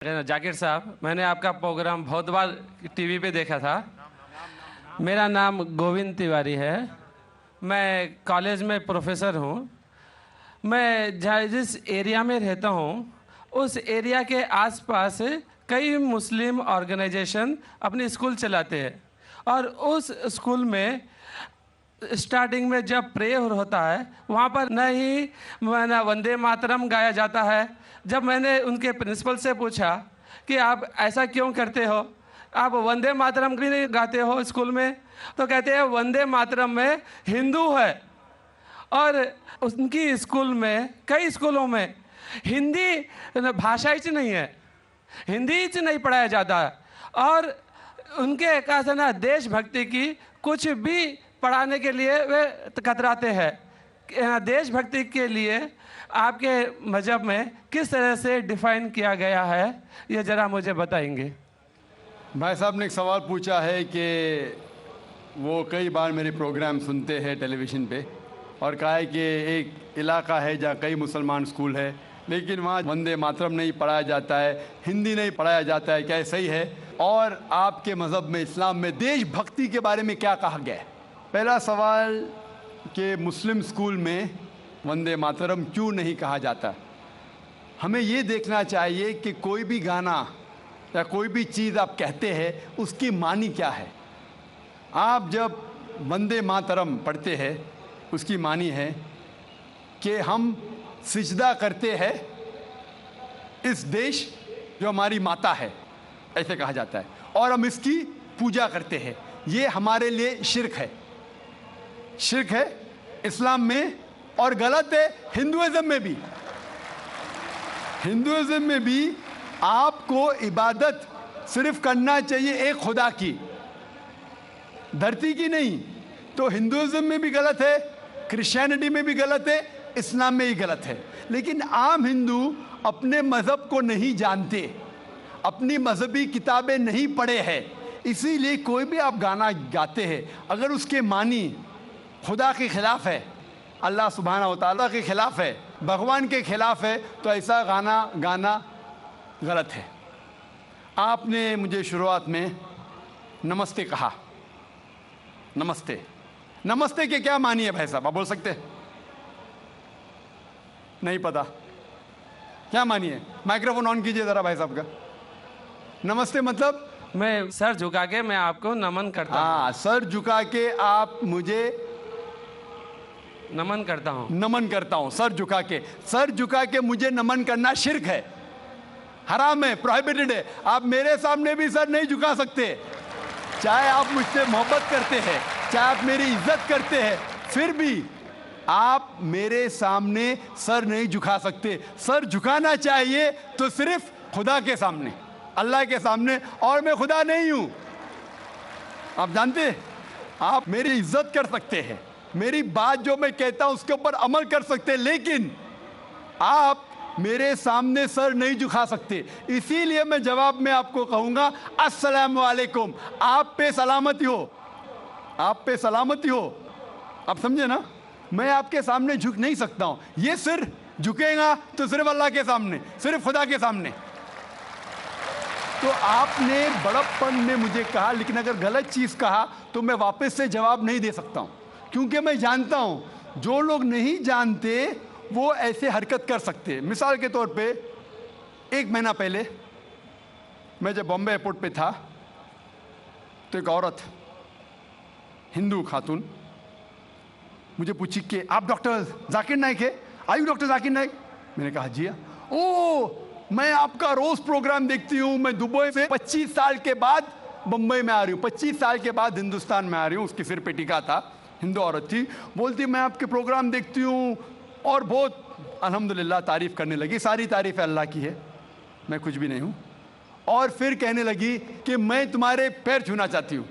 जाकिर साहब, मैंने आपका प्रोग्राम बहुत बार टीवी पे देखा था। मेरा नाम गोविंद तिवारी है। मैं कॉलेज में प्रोफेसर हूँ। मैं जिस एरिया में रहता हूँ उस एरिया के आसपास कई मुस्लिम ऑर्गेनाइजेशन अपनी स्कूल चलाते हैं और उस स्कूल में स्टार्टिंग में जब प्रेयर होता है वहाँ पर न ही वंदे मातरम गाया जाता है। जब मैंने उनके प्रिंसिपल से पूछा कि आप ऐसा क्यों करते हो, आप वंदे मातरम भी नहीं गाते हो स्कूल में, तो कहते हैं वंदे मातरम में हिंदू है। और उनकी स्कूल में, कई स्कूलों में हिंदी भाषा ही नहीं है, हिंदी ही नहीं पढ़ाया जाता। और उनके कहा ना देशभक्ति की कुछ भी पढ़ाने के लिए वे कतराते हैं। देशभक्ति के लिए आपके मजहब में किस तरह से डिफाइन किया गया है, ये ज़रा मुझे बताएंगे। भाई साहब ने एक सवाल पूछा है कि वो कई बार मेरे प्रोग्राम सुनते हैं टेलीविज़न पे और कहा है कि एक इलाका है जहाँ कई मुसलमान स्कूल है लेकिन वहाँ वंदे मातरम नहीं पढ़ाया जाता है, हिंदी नहीं पढ़ाया जाता है, क्या सही है? और आपके मज़हब में, इस्लाम में देशभक्ति के बारे में क्या कहा गया है? पहला सवाल कि मुस्लिम स्कूल में वंदे मातरम क्यों नहीं कहा जाता। हमें ये देखना चाहिए कि कोई भी गाना या कोई भी चीज़ आप कहते हैं उसकी मानी क्या है। आप जब वंदे मातरम पढ़ते हैं उसकी मानी है कि हम सिजदा करते हैं इस देश जो हमारी माता है, ऐसे कहा जाता है, और हम इसकी पूजा करते हैं। ये हमारे लिए शिर्क है, शिर्क है इस्लाम में और गलत है हिंदुइज्म में भी। हिंदुइज्म में भी आपको इबादत सिर्फ करना चाहिए एक खुदा की, धरती की नहीं। तो हिंदुइज्म में भी गलत है, क्रिश्चियनिटी में भी गलत है, इस्लाम में ही गलत है। लेकिन आम हिंदू अपने मज़हब को नहीं जानते, अपनी मजहबी किताबें नहीं पढ़े हैं, इसीलिए कोई भी आप गाना गाते हैं अगर उसके मानी खुदा के ख़िलाफ़ है, अल्लाह सुब्हानहू व तआला के ख़िलाफ़ है, भगवान के ख़िलाफ़ है, तो ऐसा गाना गाना गलत है। आपने मुझे शुरुआत में नमस्ते कहा। नमस्ते, नमस्ते के क्या मानी है भाई साहब, आप बोल सकते हैं? नहीं पता क्या मानी है? माइक्रोफोन ऑन कीजिए ज़रा भाई साहब का। नमस्ते मतलब मैं सर झुका के मैं आपको नमन करता हूँ। हाँ, सर झुका के आप मुझे नमन करता हूँ। नमन करता हूँ, सर झुका के। सर झुका के मुझे नमन करना शिर्क है, हराम है, प्रोहिबिटेड है। आप मेरे सामने भी सर नहीं झुका सकते, चाहे आप मुझसे मोहब्बत करते हैं, चाहे आप मेरी इज्जत करते हैं, फिर भी आप मेरे सामने सर नहीं झुका सकते। सर झुकाना चाहिए तो सिर्फ खुदा के सामने, अल्लाह के सामने, और मैं खुदा नहीं हूँ। आप जानते हैं, आप मेरी इज्जत कर सकते हैं, मेरी बात जो मैं कहता हूँ उसके ऊपर अमल कर सकते हैं, लेकिन आप मेरे सामने सर नहीं झुका सकते। इसीलिए मैं जवाब में आपको कहूँगा अस्सलामु अलैकुम, आप पे सलामती हो, आप पे सलामती हो। आप समझे ना? मैं आपके सामने झुक नहीं सकता हूँ। ये सिर झुकेगा तो सिर्फ अल्लाह के सामने, सिर्फ खुदा के सामने। तो आपने बड़प्पन में मुझे कहा, लेकिन अगर गलत चीज़ कहा तो मैं वापस से जवाब नहीं दे सकता हूँ, क्योंकि मैं जानता हूँ जो लोग नहीं जानते वो ऐसे हरकत कर सकते हैं। मिसाल के तौर पे, एक महीना पहले मैं जब बॉम्बे एयरपोर्ट पे था तो एक औरत, हिंदू खातून, मुझे पूछी कि आप डॉक्टर जाकिर नाइक है? आयु डॉक्टर जाकिर नाइक? मैंने कहा जी हाँ। ओ, मैं आपका रोज़ प्रोग्राम देखती हूँ, मैं दुबई से 25 साल के बाद बम्बई में आ रही हूँ, 25 साल के बाद हिंदुस्तान में आ रही हूँ। उसके सिर पे टीका था, हिंदू औरत थी, बोलती मैं आपके प्रोग्राम देखती हूँ और बहुत अल्हम्दुलिल्लाह तारीफ़ करने लगी। सारी तारीफ़ अल्लाह की है, मैं कुछ भी नहीं हूँ। और फिर कहने लगी कि मैं तुम्हारे पैर छूना चाहती हूँ।